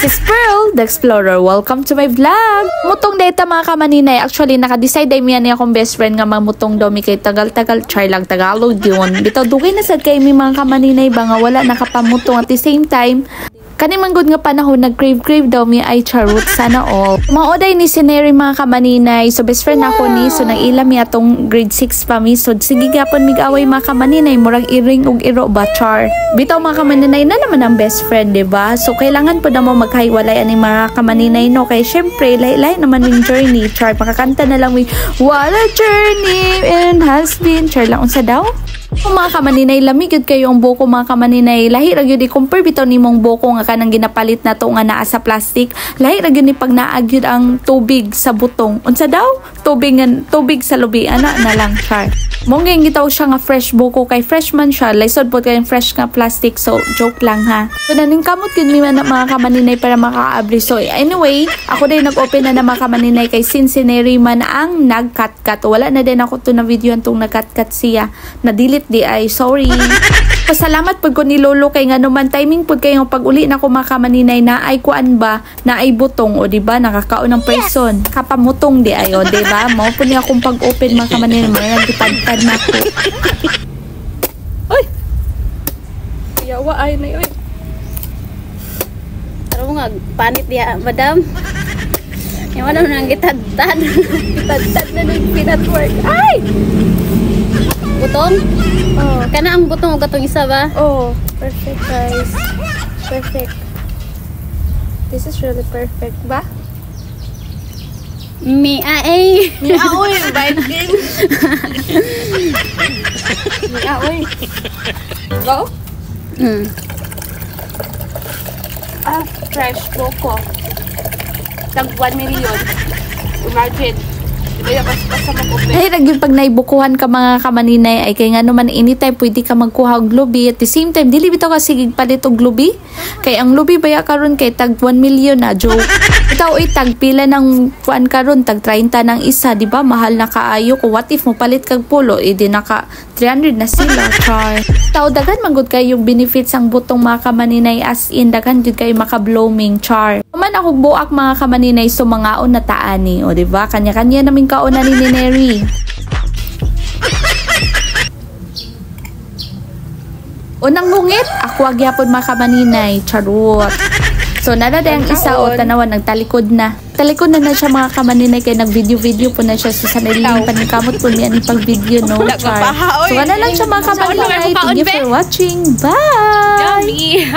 Sis Pearl, the Explorer. Welcome to my vlog. Mutong data mga kamaninay. Actually, naka-decide ay miyan niya akong best friend nga mamutong daw mi kay tagal-tagal. Try lang Tagalog yun. Bitaw dugay na sad kay mi mga kamaninay ba nga wala nakapamutong at the same time. Kanimang good nga panahon nag-crave daw mi ay charot sana all. Maoday ni sineri mga kamaninay. So best friend ako ni so nang ila mi atong grade 6 pa mi. So sige gapon mig-away mga kamaninay murag iring og iro ba char. Bitaw mga kamaninay na naman ang best friend, diba? So kailangan po na mo maghiwalay ani mga kamaninay no kay syempre lahi-lahi naman wing journey. Char makakanta na lang wing what a journey and has been. Char lang unsa daw? Kung mga kamaninay, lamigid kayo ang buko mga kamaninay. Lahi ra gyud i-compare bitaw nimong buko nga kanang ginapalit na to nga naa sa plastic. Lahi ra gyud ni pag naagyud ang tubig sa butong. Unsa daw? Tubig sa lubi ana na lang char. Mong gitaw siya nga fresh buko kay fresh man siya. Laysod po kayong fresh nga plastic. So joke lang ha. So naningkamot gyud mi man mga kamaninay para makaabri. So anyway, ako din nag-open na mga kamaninay kay Cincinnati man ang nagkat-kat. Wala na din ako to na video antong nagkat-kat siya. Na-delete di ay sorry. Pasalamat pud ko ni Lolo kay nga naman timing pud kayo pag uli na ko mga kamaninay na ay kuan ba na ay butong o di ba nakakaon ng person kapamutong di ay o di ba mo pud ni akong pag-open mga kamaninay mga gitagtad na ko. Oy. Yawa ay na oy. Pero nga panit dia madam. Yung ano nang gitagtad. Gitagtad na ng peanut work. Ay! Butong? Oh. Kana ang butong o gatong isa ba? Oh, perfect guys. Perfect. This is really perfect ba? Mi ay. Mi aoy, bite din. Mi aoy. Go? Fresh buko. Tag 1 million. Imagine. Ay, nagyun pag naibukuhan ka mga kamaninay ay kay nga naman anytime pwede ka magkuha og lubi at the same time dili bitaw ka sige palit og lubi kay ang lubi baya karon kay tag 1 million na joke bitaw oy tag pila ng kuan karon tag 30 ng isa di ba mahal na kaayo ko what if mo palit kag pulo di naka 300 na sila char taw dagan manggod kay yung benefits ang butong mga kamaninay as in dagan jud kay maka-blooming char man ako buak mga kamaninay so mangaon na taani o di ba kanya-kanya naming kauna ni Neri. Unang ngungit, ako agyapon mga kamaninay, charot. So nada ang isa o tanawan nagtalikod na. Talikod na siya mga kamaninay kay nag-video po na siya sa sanaling paningkamot po niya ni pag-video no char. So kana lang siya mga kamaninay. Thank you for watching. Bye!